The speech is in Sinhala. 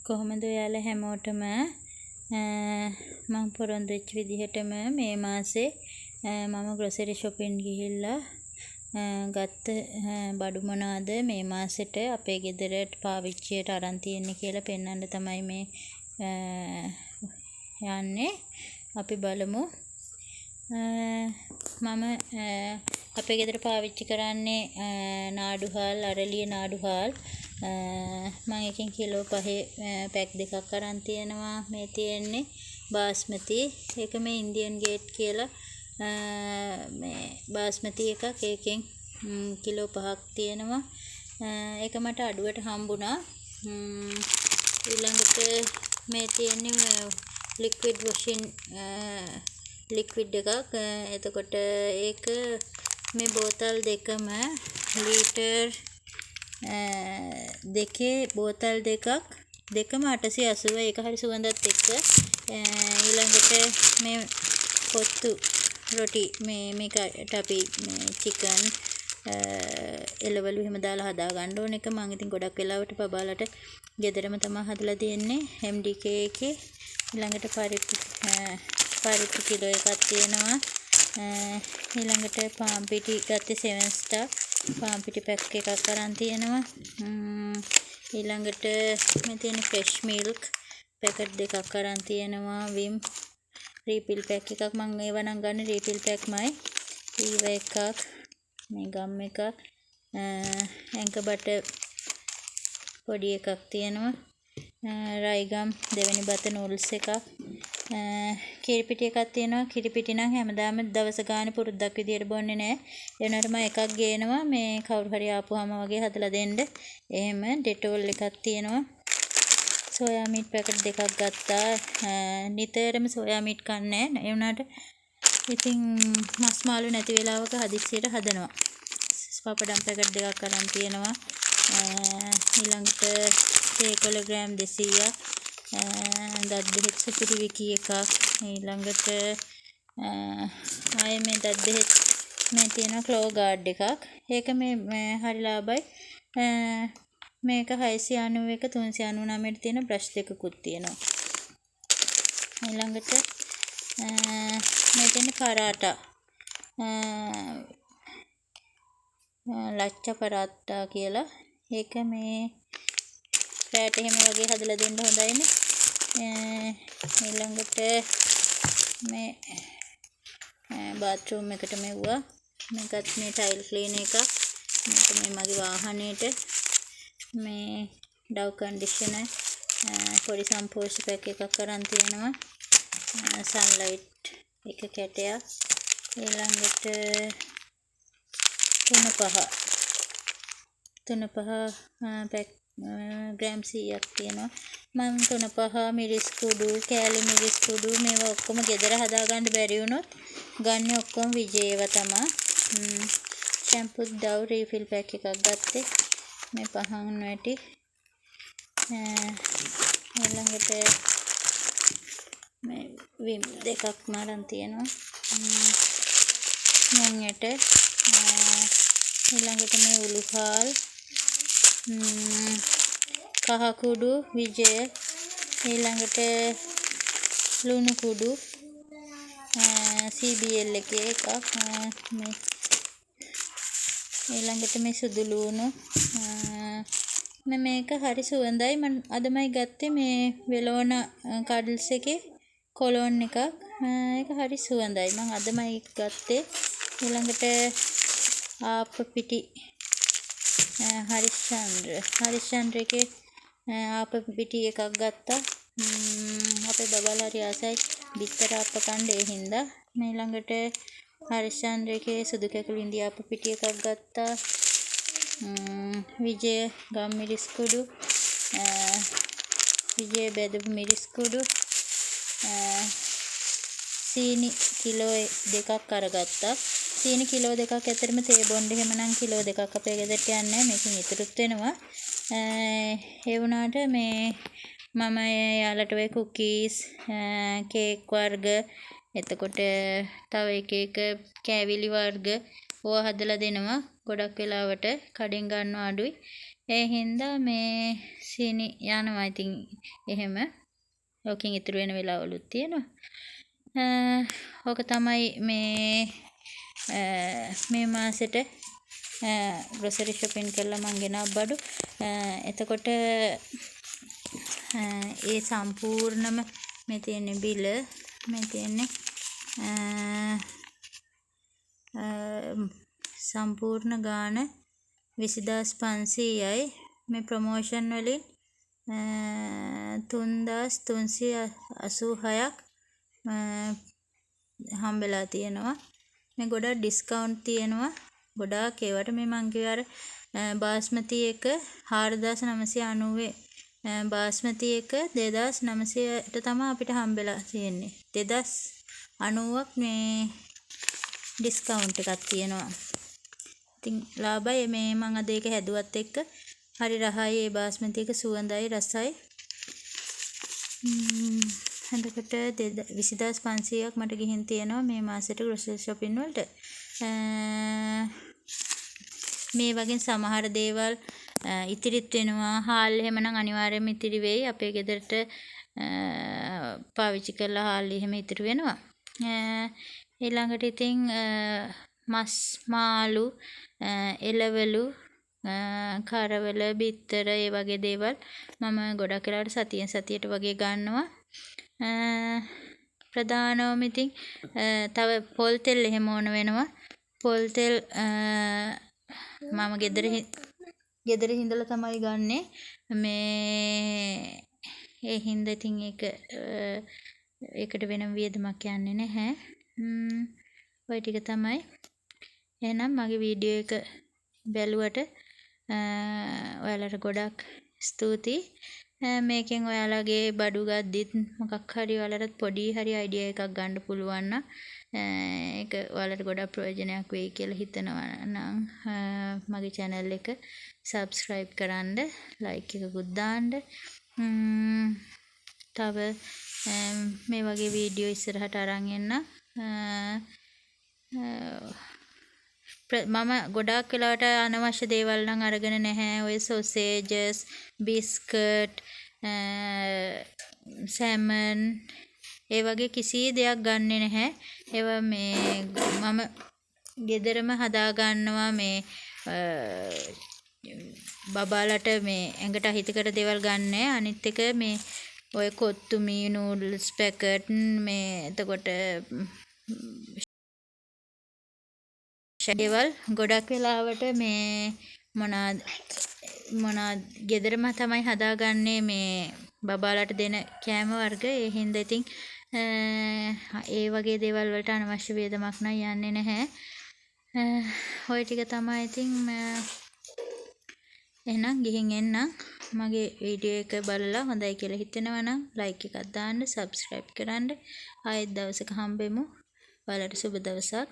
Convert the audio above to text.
කොහොමද ඔයාලා හැමෝටම මම පොරොන්දු වෙච්ච විදිහටම මේ මාසේ මම ග්‍රොසරි shopping ගිහිල්ලා ගත්ත බඩු මොනවාද මේ මාසෙට අපේ ගෙදරට පාවිච්චියට අරන් තියෙන්නේ කියලා පෙන්වන්න තමයි මේ යන්නේ. අපි බලමු. මම අපේ ගෙදර පාවිච්චි කරන්නේ නාඩුහාල්, අරලිය නාඩුහාල්. මම එකකින් කිලෝ 5 පැක් දෙකක් අරන් තියෙනවා. මේ තියෙන්නේ බාස්මති. ඒක මේ ඉන්දියන් ගේට් කියලා මේ බාස්මති එකක්. ඒකෙන් කිලෝ 5ක් තියෙනවා. ඒක මට අඩුවට හම්බුණා. ඊළඟට මේ තියෙන්නේ liquid washing liquid එකක්. එතකොට ඒක මේ බෝතල් දෙකම ලීටර් දෙකේ බෝතල් දෙකක් දෙකම 880. ඒක හරි සුවඳත් එක්ක. ඊළඟට මේ පොත්තු රොටි මේකට අපි චිකන් එළවලු එහෙම දාලා හදා ගන්න ඕන එක. මම ඉතින් ගොඩක් වෙලාවට බබාලට ගෙදරම තමයි හදලා දෙන්නේ MDK එකේ. ඊළඟට පරිප්පු කිලෝ එකක් තියෙනවා. ඊළඟට පාන් පිටි ගත්තේ 7 star පාන් පිටි පැක් එකක් අරන් තියෙනවා. ඊළඟට මේ තියෙන fresh milk පැකට් දෙකක් අරන් තියෙනවා. Vim refill pack එකක්. මම ඒවා නම් ගන්න refill packමයි. ඊව එකක්, මේ ගම් එකක්, ඇඟ බට පොඩි එකක් තියෙනවා. රයිගම් දෙවෙනි බත නූල්ස් එකක්. කිරිපිටි එකක් තියෙනවා. කිරිපිටි නම් හැමදාම දවස ගානේ පුරුද්දක් විදියට බොන්නේ නැහැ. ඒ වුණාට මම එකක් ගේනවා මේ කවුරු හරි ආපුවාම වගේ හදලා දෙන්න. එහෙම ඩෙටෝල් එකක් තියෙනවා. සෝයා මීට් පැකට් දෙකක් ගත්තා. නිතරම සෝයා මීට් කන්නේ නැහැ. ඒ වුණාට ඉතින් මස් මාළු නැති වෙලාවක හදිස්සියට හදනවා. පපඩම් පැකට් දෙකක් අරන් තියෙනවා. ඊළඟට තේකොළ ග්‍රෑම් 200ක්. දත් බෙහෙත් සුපිරි විකි එකක්. ඊළඟට ආයේ මේ දත් බෙහෙත් මේ තියෙනවා ක්ලෝ ගාඩ් එකක්. ඒක මේ හරි ලාභයි. මේක 691 399 තියෙන බ්‍රෂ් දෙකකුත් තියෙනවා. ඊළඟට මේ තියෙන පරාටා ලච්චා පරාටා කියලා. ඒක මේ රෑට එහෙම වගේ හදලා දෙන්න හොඳයිනේ. ඊළඟට මේ බාත්රූම් එකට මෙව්වා. මේකත් මේ ටයිල් ක්ලීන් එකක්. මේක මේ මගේ වාහනේට මේ ඩව් කන්ඩිෂනර් පොඩි සම්පෝෂ පැක් එකක් අරන් තියෙනවා. සන්ලයිට් එක කැටයක්. ඊළඟට තුන පහ පැක් ග්‍රෑම් 100ක් තියෙනවා. මම තුන පහ මිරිස් කුඩු, කෑලි මිරිස් කුඩු මේවා ඔක්කොම ගෙදර හදාගන්න බැරි වුණොත් ගන්න ඔක්කොම විජේව තමයි. ෂැම්පූ ඩව් රීෆිල් පැක් එකක් ගත්තේ. මේ පහන් වැටි. ඊළඟට මේ විම් දෙකක් මරන් තියෙනවා. මොන්යට ඊළඟට මේ උළුහාල්, කහ කුඩු විජය, ඊළඟට ලුණු කුඩු CBL එකේ එකක්. මේ ඊළඟට මේ සුදු ලුණු. මේක හරි සුවඳයි. මම අදමයි ගත්තේ මේ වෙලෝනා කඩල්ස් එකේ කොලොන් එකක්. ඒක හරි සුවඳයි. මම අදමයි ගත්තේ. ඊළඟට ආප පිටි හරිශ්චන්ද්‍ර එකේ ආප පිටි එකක් ගත්තා. අපේ බබාලා හරි ආසයි බිත්තර අප කන්න ඒ හින්දා. මේ ළඟට හරිශ්චන්ද්‍ර එකේ සුදු කැකුළු ඉන්දියාප පිටි එකක් ගත්තා. විජය ගම් මිරිස් කුඩු, විජය බෙදපු මිරිස් කුඩු, සීනි කිලෝ 2ක් අරගත්තා. සීනි කිලෝ 2ක් ඇතරම තේ බොණ්ඩ එහෙමනම් කිලෝ 2ක් අපේ ගෙදරට යන්නේ. මේකෙන් ඉතුරුත් වෙනවා. ඒ වුණාට මේ මම යාලට ඔය කුකීස්, කේක් වර්ග, එතකොට තව එක කෑවිලි වර්ග ඕවා හදලා දෙනවා. ගොඩක් වෙලාවට කඩෙන් ගන්නව අඩුයි. ඒ හින්දා මේ සීනි යනවා. ඉතින් එහෙම ඕකෙන් ඉතුරු වෙන වෙලාවලුත් තියෙනවා. ඕක තමයි මේ මාසෙට ග්‍රොසරි shopping කරලා මං ගෙනාව බඩු. එතකොට ඒ සම්පූර්ණම මේ තියෙන බිල මේ තියෙන්නේ සම්පූර්ණ ගාන 20500යි. මේ ප්‍රොමෝෂන් වලින් 3386ක් හම්බෙලා තියෙනවා. මේ ගොඩක් ඩිස්කවුන්ට් තියෙනවා. ගොඩාක් ඒවට මේ මං කිව්ව අර බාස්මති එක 4990 බාස්මති එක 2900ට තමයි අපිට හම්බෙලා තියෙන්නේ. 2090ක් මේ ඩිස්කවුන්ට් එකක් තියෙනවා. ඉතින් ලාභයි මේ මං අද ඒක හැදුවත් එක්ක හරි රහයි. ඒ බාස්මති එක සුවඳයි රසයි. එතකොට 20500ක් මට ගිහින් තියෙනවා මේ මාසෙට ග්‍රොසරි shopping වලට. මේ වගේ සමහර දේවල් ඉතිරිත් වෙනවා. හාල් එහෙමනම් අනිවාර්යයෙන්ම ඉතිරි වෙයි. අපේ ගෙදරට පාවිච්චි කරලා හාල් එහෙම ඉතිරි වෙනවා. ඊළඟට ඉතින් මස් මාළු එළවලු කරවල බිත්තර ඒ වගේ දේවල් මම ගොඩක් වෙලාවට සතියෙන් සතියට වගේ ගන්නවා. ප්‍රධානවම ඉතින් තව පොල් තෙල් එහෙම ඕන වෙනවා. පොල් තෙල් මම ගෙදර හිඳලා තමයි ගන්නෙ. ඒ හින්දා ඉතින් ඒකට වෙනම වියදමක් යන්නේ නැහැ. ඔය ටික තමයි. එහෙනම් මගේ වීඩියෝ එක බැලුවට ඔයාලට ගොඩක් ස්තුතියි. මේකෙන් ඔයාලගේ බඩු ගද්දිත් මොකක් හරි ඔයාලට පොඩි හරි අයිඩියා එකක් ගන්න පුළුවන් නම් ඒක ඔයාලට ගොඩක් ප්‍රයෝජනයක් වෙයි කියලා හිතනවා නම් මගේ channel එක subscribe කරන්න, like එකකුත් දාන්න. තව මේ වගේ වීඩියෝ ඉස්සරහට අරන් එන්න. මම ගොඩාක් වෙලාවට අනවශ්‍ය දේවල් නම් අරගෙන නැහැ. ඔය sausages, biscuit, salmon ඒ වගේ කිසි දෙයක් ගන්නෙ නැහැ. ඒවා මම ගෙදරම හදා ගන්නවා. බබාලට ඇඟට අහිතකර දේවල් ගන්න. අනිත් එක ඔය කොත්තුමි නූඩල්ස් පැකට් එතකොට දේවල් ගොඩක් වෙලාවට මොනවාද ගෙදරම තමයි හදාගන්නේ බබාලට දෙන කෑම වර්ග. ඒ හින්දා ඉතින් ඒ වගේ දේවල් වලට අනවශ්‍ය වේදමක් නම් යන්නේ නැහැ. ඔය ටික තමයි ඉතින් එහෙනම් ගිහින් එන්නම්. මගේ වීඩියෝ එක බලලා හොඳයි කියලා හිතෙනවා නම් like එකක් දාන්න, subscribe කරන්න. ආයෙත් දවසක හම්බෙමු. ඔයාලට සුබ දවසක්.